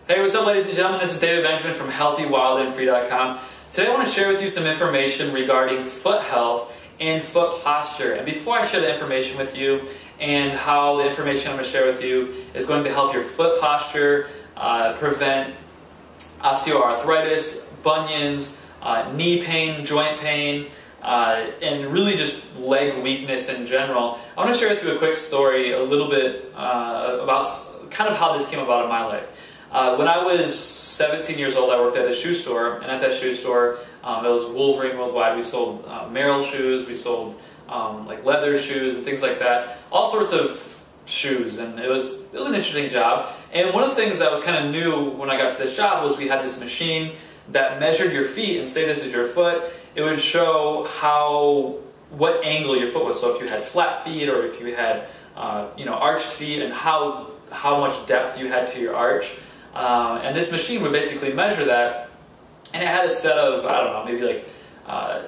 Hey, what's up, ladies and gentlemen? This is David Benjamin from HealthyWildandFree.com. Today I want to share with you some information regarding foot health and foot posture. And before I share the information with you and how the information I'm going to share with you is going to help your foot posture, prevent osteoarthritis, bunions, knee pain, joint pain, and really just leg weakness in general, I want to share with you a quick story a little bit about kind of how this came about in my life. When I was 17 years old, I worked at a shoe store, and at that shoe store, it was Wolverine Worldwide. We sold Merrell shoes, we sold like leather shoes and things like that, all sorts of shoes, and it was an interesting job. And one of the things that was kind of new when I got to this job was we had this machine that measured your feet and say this is your foot. It would show what angle your foot was. So if you had flat feet or if you had arched feet, and how much depth you had to your arch. And this machine would basically measure that, and it had a set of, I don't know, maybe like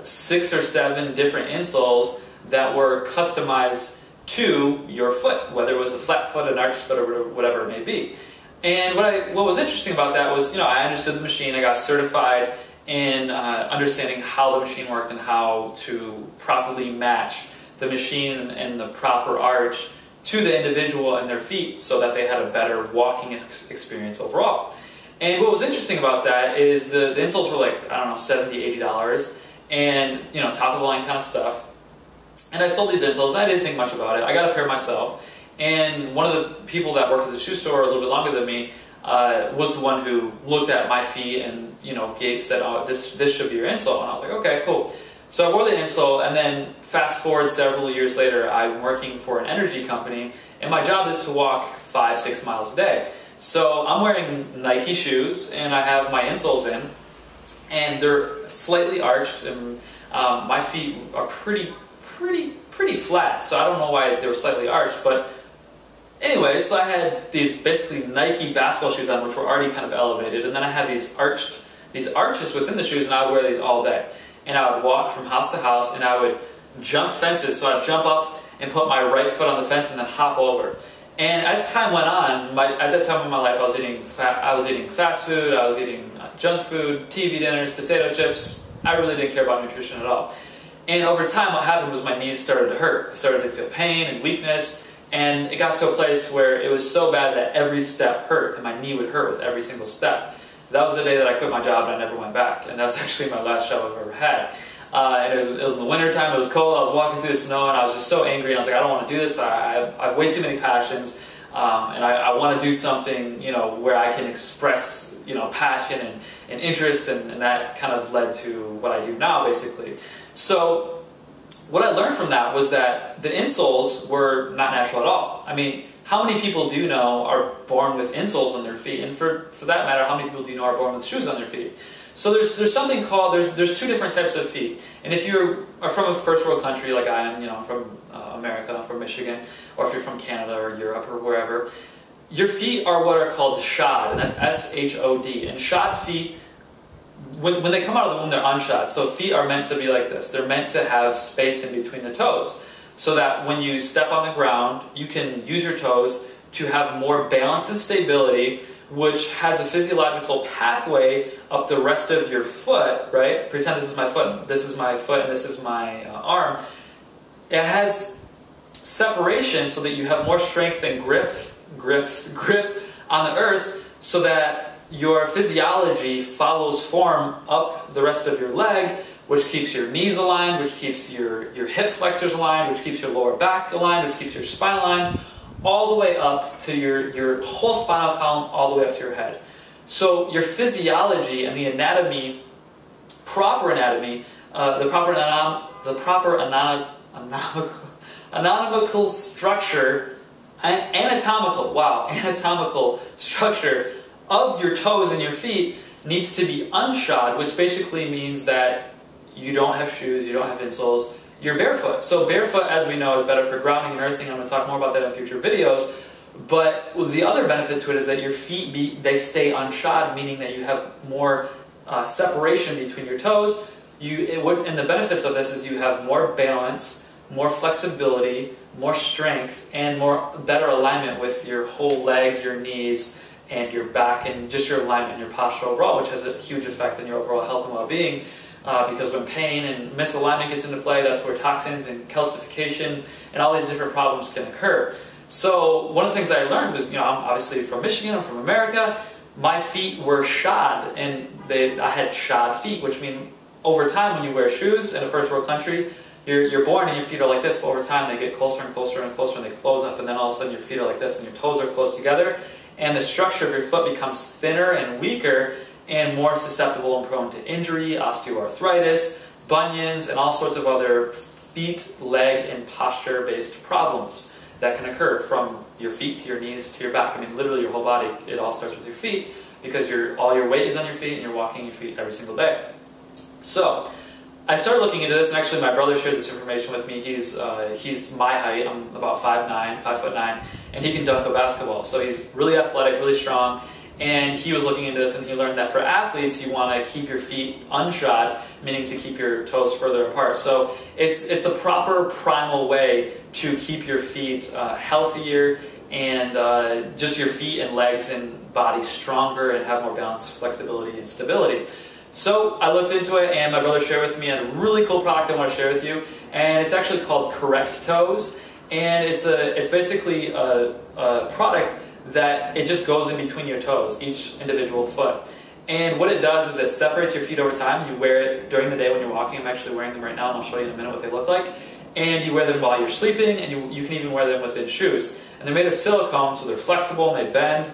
6 or 7 different insoles that were customized to your foot, whether it was a flat foot, an arched foot, or whatever it may be. And what was interesting about that was, I understood the machine. I got certified in understanding how the machine worked and how to properly match the machine and the proper arch to the individual and their feet so that they had a better walking experience overall. And what was interesting about that is the insoles were like, I don't know, $70, $80, and top of the line kind of stuff. And I sold these insoles, and I didn't think much about it. I got a pair myself, and one of the people that worked at the shoe store a little bit longer than me was the one who looked at my feet and said, oh, this should be your insole. And I was like, okay, cool. So I wore the insole, and then fast forward several years later, I'm working for an energy company, and my job is to walk 5-6 miles a day. So I'm wearing Nike shoes, and I have my insoles in, and they're slightly arched, and my feet are pretty flat. So I don't know why they were slightly arched, but anyway, so I had these basically Nike basketball shoes on, which were already kind of elevated, and then I had these arches within the shoes, and I would wear these all day. And I would walk from house to house, and I would jump fences. So I'd jump up and put my right foot on the fence and then hop over. And as time went on, at that time in my life, I was eating fast food, I was eating junk food, TV dinners, potato chips. I really didn't care about nutrition at all. And over time, what happened was my knees started to hurt. I started to feel pain and weakness, and it got to a place where it was so bad that every step hurt, and my knee would hurt with every single step. That was the day that I quit my job and I never went back, and that was actually my last job I've ever had. And it was in the winter time, it was cold, I was walking through the snow, and I was just so angry, and I was like, I don't want to do this, I have way too many passions, and I want to do something where I can express passion and interest, and that kind of led to what I do now, basically. So what I learned from that was that the insoles were not natural at all. I mean, how many people do you know are born with insoles on their feet? And for that matter, how many people do you know are born with shoes on their feet? So there's something called, there's 2 different types of feet. And if you are from a first world country like I am, I'm from America, I'm from Michigan, or if you're from Canada or Europe or wherever, your feet are what are called shod, and that's S-H-O-D. And shod feet, when they come out of the womb, they're unshod. So feet are meant to be like this. They're meant to have space in between the toes, so that when you step on the ground, you can use your toes to have more balance and stability, which has a physiological pathway up the rest of your foot, right? Pretend this is my foot, and this is my arm. It has separation so that you have more strength and grip on the earth, so that your physiology follows form up the rest of your leg, which keeps your knees aligned, which keeps your hip flexors aligned, which keeps your lower back aligned, which keeps your spine aligned, all the way up to your whole spinal column, all the way up to your head. So your physiology and the anatomy, proper anatomy, the proper anatomical structure, anatomical structure of your toes and your feet needs to be unshod, which basically means that you don't have shoes, you don't have insoles, you're barefoot. So barefoot, as we know, is better for grounding and earthing. I'm going to talk more about that in future videos. But the other benefit to it is that your feet, they stay unshod, meaning that you have more separation between your toes. And the benefits of this is you have more balance, more flexibility, more strength, and better alignment with your whole leg, your knees, and your back and just your alignment and your posture overall, which has a huge effect on your overall health and well-being. Because when pain and misalignment gets into play, that's where toxins and calcification and all these different problems can occur. So one of the things I learned was, I'm obviously from Michigan, I'm from America, my feet were shod, and I had shod feet, which means over time when you wear shoes in a first world country, you're born and your feet are like this, but over time they get closer and closer and closer and they close up, and then all of a sudden your feet are like this and your toes are close together, and the structure of your foot becomes thinner and weaker and more susceptible and prone to injury, osteoarthritis, bunions, and all sorts of other feet, leg, and posture-based problems that can occur from your feet to your knees to your back. I mean, literally your whole body, it all starts with your feet because all your weight is on your feet and you're walking your feet every single day. So I started looking into this, and actually my brother shared this information with me. He's my height. I'm about 5'9", 5'9", and he can dunk a basketball. So he's really athletic, really strong. And he was looking into this, and he learned that for athletes, you want to keep your feet unshod, meaning to keep your toes further apart. So it's the proper primal way to keep your feet healthier and just your feet and legs and body stronger and have more balance, flexibility, and stability. So I looked into it, and my brother shared with me a really cool product I want to share with you, and it's actually called Correct Toes, and it's basically a product that it just goes in between your toes, each individual foot. And what it does is it separates your feet over time. You wear it during the day when you're walking. I'm actually wearing them right now, and I'll show you in a minute what they look like. And you wear them while you're sleeping, and you can even wear them within shoes. And they're made of silicone, so they're flexible and they bend.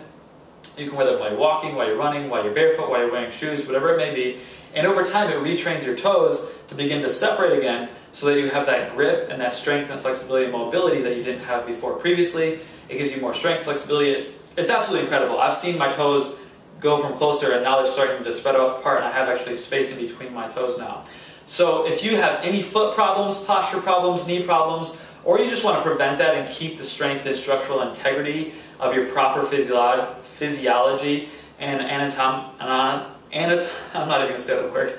You can wear them while you're walking, while you're running, while you're barefoot, while you're wearing shoes, whatever it may be. And over time, it retrains your toes to begin to separate again so that you have that grip and that strength and flexibility and mobility that you didn't have before previously. It gives you more strength, flexibility. It's absolutely incredible. I've seen my toes go from closer, and now they're starting to spread apart, and I have actually space in between my toes now. So if you have any foot problems, posture problems, knee problems, or you just want to prevent that and keep the strength and structural integrity of your proper physiology and I'm not even going to say the word.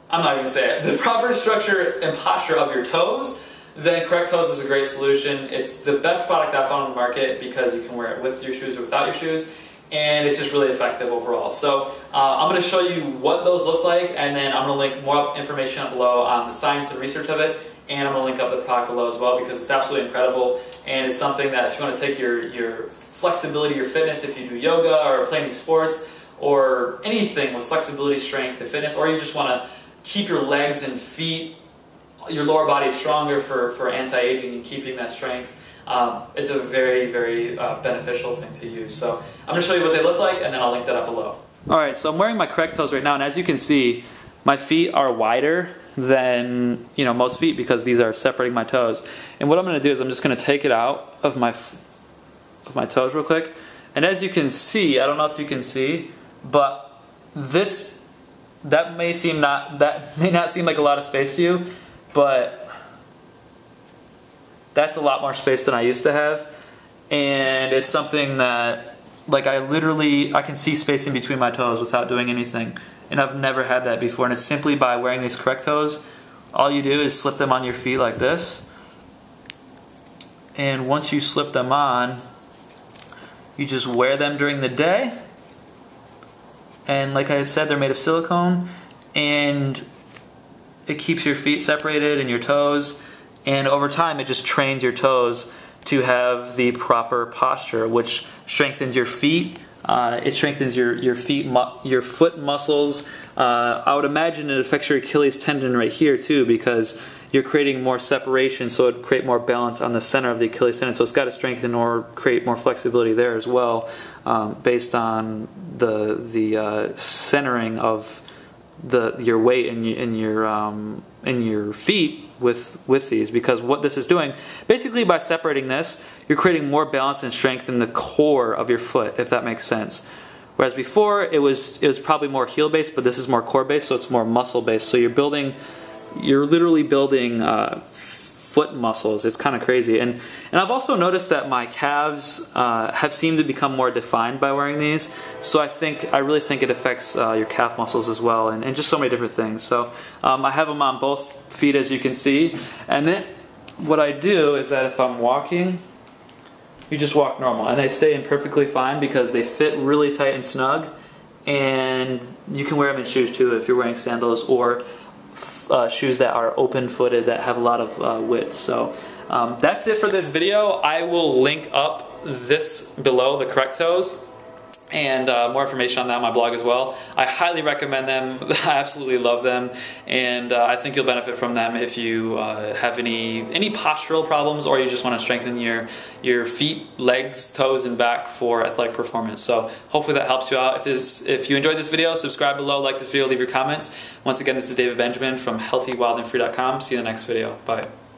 I'm not even going to say it. The proper structure and posture of your toes, then Correct Toes is a great solution. It's the best product I've found on the market because you can wear it with your shoes or without your shoes, and it's just really effective overall. So I'm going to show you what those look like, and then I'm going to link more information up below on the science and research of it, and I'm going to link up the product below as well because it's absolutely incredible, and it's something that if you want to take your flexibility, your fitness, if you do yoga or play any sports or anything with flexibility, strength, and fitness, or you just want to keep your legs and feet, your lower body stronger for anti-aging and keeping that strength. It's a very, very beneficial thing to use. So I'm going to show you what they look like, and then I'll link that up below. Alright, so I'm wearing my Correct Toes right now, and as you can see, my feet are wider than most feet because these are separating my toes. And what I'm going to do is I'm just going to take it out of my toes real quick. And as you can see, I don't know if you can see, but that may not seem like a lot of space to you, but that's a lot more space than I used to have, and it's something that I can see space in between my toes without doing anything, and I've never had that before. And it's simply by wearing these Correct Toes. All you do is slip them on your feet like this, and once you slip them on, you just wear them during the day. And like I said, they're made of silicone, and it keeps your feet separated and your toes, and over time it just trains your toes to have the proper posture, which strengthens your feet. It strengthens your foot muscles. I would imagine it affects your Achilles tendon right here too, because you're creating more separation, so it would create more balance on the center of the Achilles tendon. So it's got to strengthen or create more flexibility there as well, based on the centering of your weight in your feet with these. Because what this is doing, basically by separating this, you're creating more balance and strength in the core of your foot, if that makes sense. Whereas before it was probably more heel based, but this is more core based, so it's more muscle based. So you're literally building foot muscles. It's kind of crazy. And I've also noticed that my calves have seemed to become more defined by wearing these. So I really think it affects your calf muscles as well, and just so many different things. So I have them on both feet, as you can see. And then what I do is that if I'm walking, you just walk normal. And they stay in perfectly fine because they fit really tight and snug, and you can wear them in shoes too if you're wearing sandals or shoes that are open-footed that have a lot of width. So that's it for this video. I will link up this below, the correct toes, and more information on that on my blog as well. I highly recommend them. I absolutely love them, and I think you'll benefit from them if you have any postural problems, or you just want to strengthen your feet, legs, toes, and back for athletic performance. So hopefully that helps you out. If you enjoyed this video, subscribe below, like this video, leave your comments. Once again, this is David Benjamin from healthywildandfree.com. See you in the next video. Bye.